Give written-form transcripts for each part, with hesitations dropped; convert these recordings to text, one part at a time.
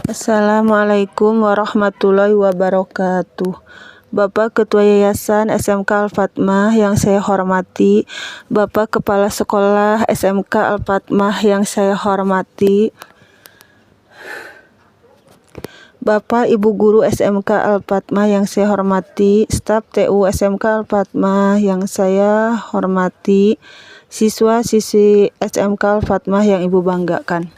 Assalamualaikum warahmatullahi wabarakatuh. Bapak Ketua Yayasan SMK Al-Fatmah yang saya hormati, Bapak Kepala Sekolah SMK Al-Fatmah yang saya hormati, Bapak Ibu Guru SMK Al-Fatmah yang saya hormati, staf TU SMK Al-Fatmah yang saya hormati, siswa-siswi SMK Al-Fatmah yang Ibu banggakan.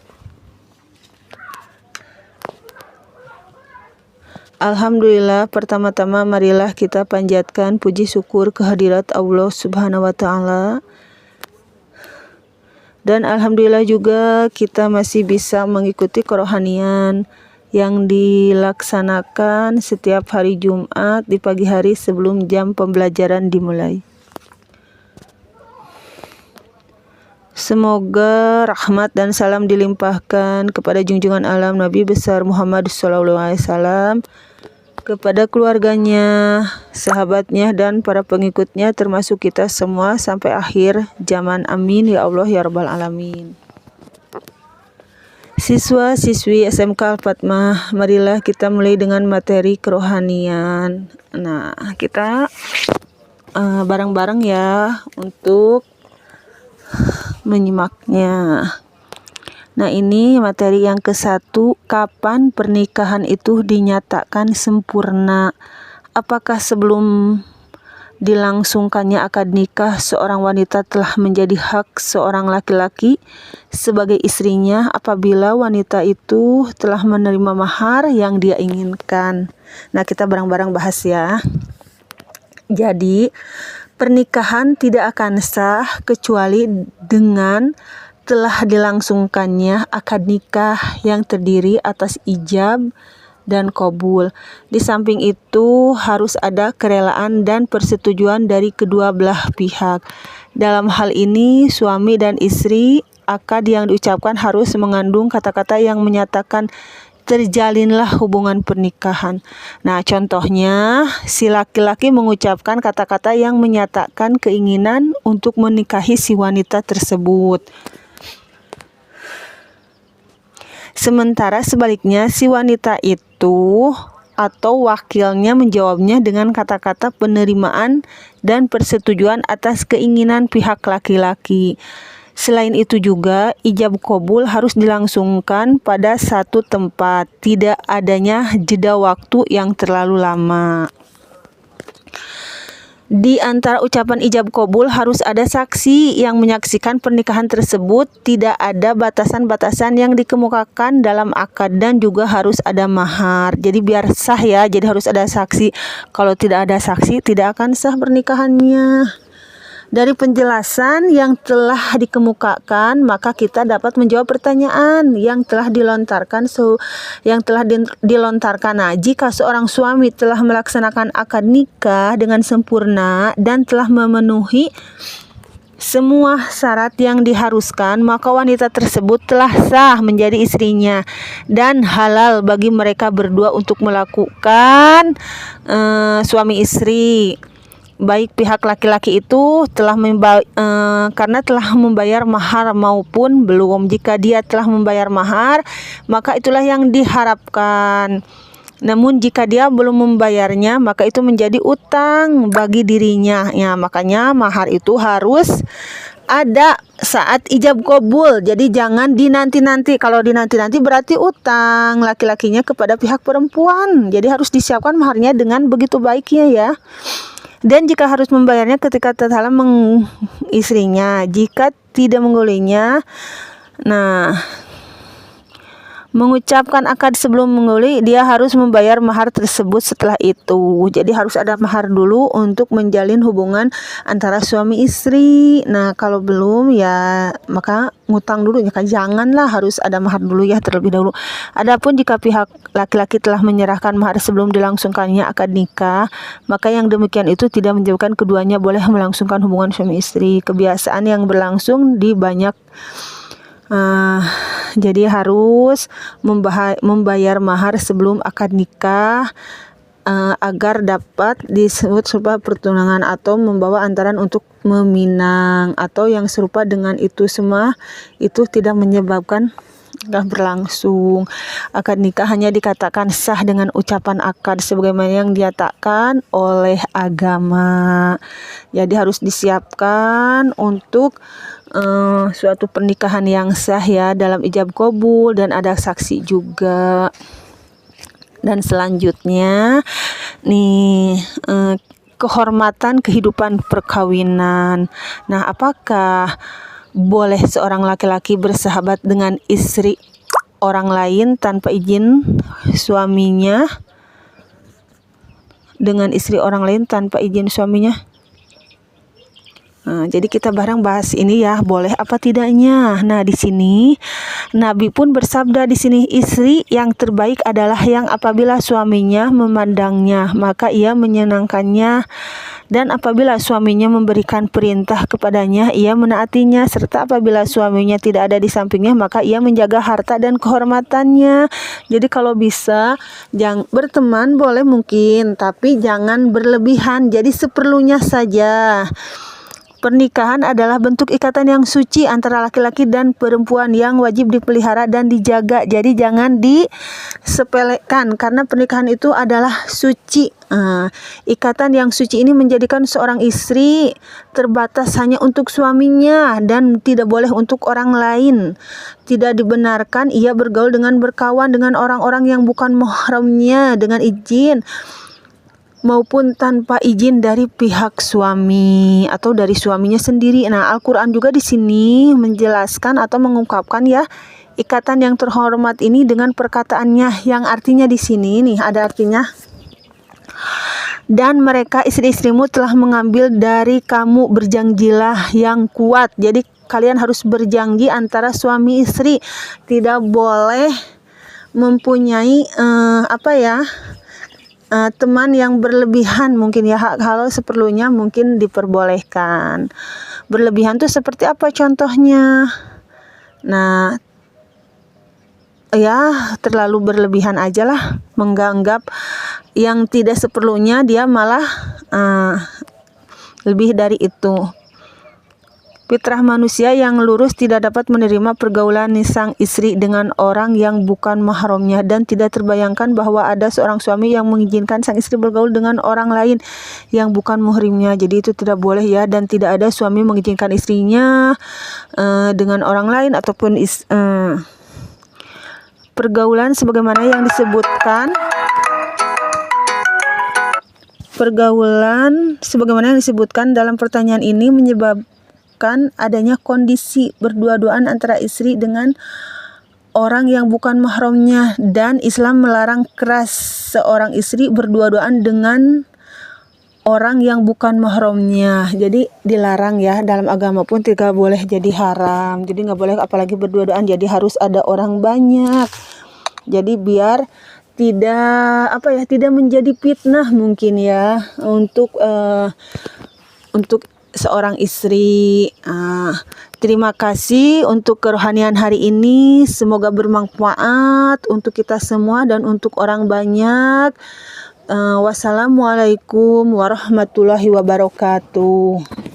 Alhamdulillah, pertama-tama marilah kita panjatkan puji syukur kehadirat Allah Subhanahu wa Ta'ala. Dan alhamdulillah juga kita masih bisa mengikuti kerohanian yang dilaksanakan setiap hari Jumat di pagi hari sebelum jam pembelajaran dimulai. Semoga rahmat dan salam dilimpahkan kepada junjungan alam Nabi besar Muhammad SAW, kepada keluarganya, sahabatnya, dan para pengikutnya termasuk kita semua sampai akhir zaman. Amin ya Allah ya Rabbal Alamin. Siswa-siswi SMK Al-Fatmah, marilah kita mulai dengan materi kerohanian. Nah, kita bareng-bareng ya untuk menyimaknya. Nah, ini materi yang ke-1, kapan pernikahan itu dinyatakan sempurna? Apakah sebelum dilangsungkannya akad nikah seorang wanita telah menjadi hak seorang laki-laki sebagai istrinya apabila wanita itu telah menerima mahar yang dia inginkan? Nah, kita bareng-barang bahas ya. Jadi, pernikahan tidak akan sah kecuali dengan telah dilangsungkannya akad nikah yang terdiri atas ijab dan qabul. Di samping itu harus ada kerelaan dan persetujuan dari kedua belah pihak. Dalam hal ini suami dan istri, akad yang diucapkan harus mengandung kata-kata yang menyatakan terjalinlah hubungan pernikahan. Nah, contohnya si laki-laki mengucapkan kata-kata yang menyatakan keinginan untuk menikahi si wanita tersebut. Sementara sebaliknya si wanita itu atau wakilnya menjawabnya dengan kata-kata penerimaan dan persetujuan atas keinginan pihak laki-laki. Selain itu juga ijab qabul harus dilangsungkan pada satu tempat, tidak adanya jeda waktu yang terlalu lama. Di antara ucapan ijab qabul harus ada saksi yang menyaksikan pernikahan tersebut, tidak ada batasan-batasan yang dikemukakan dalam akad, dan juga harus ada mahar. Jadi biar sah ya, jadi harus ada saksi. Kalau tidak ada saksi tidak akan sah pernikahannya. Dari penjelasan yang telah dikemukakan, maka kita dapat menjawab pertanyaan yang telah dilontarkan. Nah, jika seorang suami telah melaksanakan akad nikah dengan sempurna dan telah memenuhi semua syarat yang diharuskan, maka wanita tersebut telah sah menjadi istrinya dan halal bagi mereka berdua untuk melakukan suami istri. Baik pihak laki-laki itu karena telah membayar mahar maupun belum. Jika dia telah membayar mahar, maka itulah yang diharapkan. Namun jika dia belum membayarnya, maka itu menjadi utang bagi dirinya. Ya, makanya mahar itu harus ada saat ijab qabul. Jadi jangan dinanti-nanti. Kalau dinanti-nanti berarti utang laki-lakinya kepada pihak perempuan. Jadi harus disiapkan maharnya dengan begitu baiknya ya. Dan jika harus membayarnya ketika telah istrinya, jika tidak menggolinya, nah, mengucapkan akad sebelum mengguli, dia harus membayar mahar tersebut setelah itu. Jadi harus ada mahar dulu untuk menjalin hubungan antara suami istri. Nah, kalau belum ya maka ngutang dulu ya, janganlah, harus ada mahar dulu ya terlebih dahulu. Adapun jika pihak laki-laki telah menyerahkan mahar sebelum dilangsungkannya akad nikah, maka yang demikian itu tidak menjauhkan keduanya boleh melangsungkan hubungan suami istri. Kebiasaan yang berlangsung di banyak jadi harus membayar mahar sebelum akad nikah agar dapat disebut serupa pertunangan atau membawa antaran untuk meminang atau yang serupa dengan itu semua. Itu tidak menyebabkan berlangsung. Akad nikah hanya dikatakan sah dengan ucapan akad sebagaimana yang dinyatakan oleh agama. Jadi harus disiapkan untuk suatu pernikahan yang sah ya, dalam ijab qabul dan ada saksi juga. Dan selanjutnya nih kehormatan kehidupan perkawinan. Nah, apakah boleh seorang laki-laki bersahabat dengan istri orang lain tanpa izin suaminya? Dengan istri orang lain tanpa izin suaminya? Jadi kita bareng bahas ini ya, boleh apa tidaknya. Nah, di sini Nabi pun bersabda di sini, istri yang terbaik adalah yang apabila suaminya memandangnya, maka ia menyenangkannya, dan apabila suaminya memberikan perintah kepadanya, ia menaatinya, serta apabila suaminya tidak ada di sampingnya, maka ia menjaga harta dan kehormatannya. Jadi kalau bisa, jangan berteman boleh mungkin, tapi jangan berlebihan. Jadi seperlunya saja. Pernikahan adalah bentuk ikatan yang suci antara laki-laki dan perempuan yang wajib dipelihara dan dijaga. Jadi jangan disepelekan karena pernikahan itu adalah suci. Ikatan yang suci ini menjadikan seorang istri terbatas hanya untuk suaminya dan tidak boleh untuk orang lain. Tidak dibenarkan ia bergaul dengan berkawan dengan orang-orang yang bukan mahramnya dengan izin maupun tanpa izin dari pihak suami atau dari suaminya sendiri. Nah, Al-Quran juga di sini menjelaskan atau mengungkapkan ya ikatan yang terhormat ini dengan perkataannya yang artinya di sini nih ada artinya. Dan mereka istri-istrimu telah mengambil dari kamu berjanjilah yang kuat. Jadi kalian harus berjanji antara suami istri, tidak boleh mempunyai teman yang berlebihan mungkin ya. Kalau seperlunya mungkin diperbolehkan. Berlebihan tuh seperti apa contohnya? Nah, ya terlalu berlebihan aja lah, menganggap yang tidak seperlunya dia malah lebih dari itu. Fitrah manusia yang lurus tidak dapat menerima pergaulan sang istri dengan orang yang bukan mahramnya, dan tidak terbayangkan bahwa ada seorang suami yang mengizinkan sang istri bergaul dengan orang lain yang bukan muhrimnya. Jadi itu tidak boleh ya, dan tidak ada suami mengizinkan istrinya dengan orang lain ataupun pergaulan sebagaimana yang disebutkan. Pergaulan sebagaimana yang disebutkan dalam pertanyaan ini menyebabkan adanya kondisi berdua-duaan antara istri dengan orang yang bukan mahramnya, dan Islam melarang keras seorang istri berdua-duaan dengan orang yang bukan mahramnya. Jadi dilarang ya, dalam agama pun tidak boleh, jadi haram. Jadi nggak boleh apalagi berdua-duaan, jadi harus ada orang banyak. Jadi biar tidak menjadi fitnah mungkin ya untuk seorang istri. Terima kasih untuk kerohanian hari ini, semoga bermanfaat untuk kita semua dan untuk orang banyak. Wassalamualaikum warahmatullahi wabarakatuh.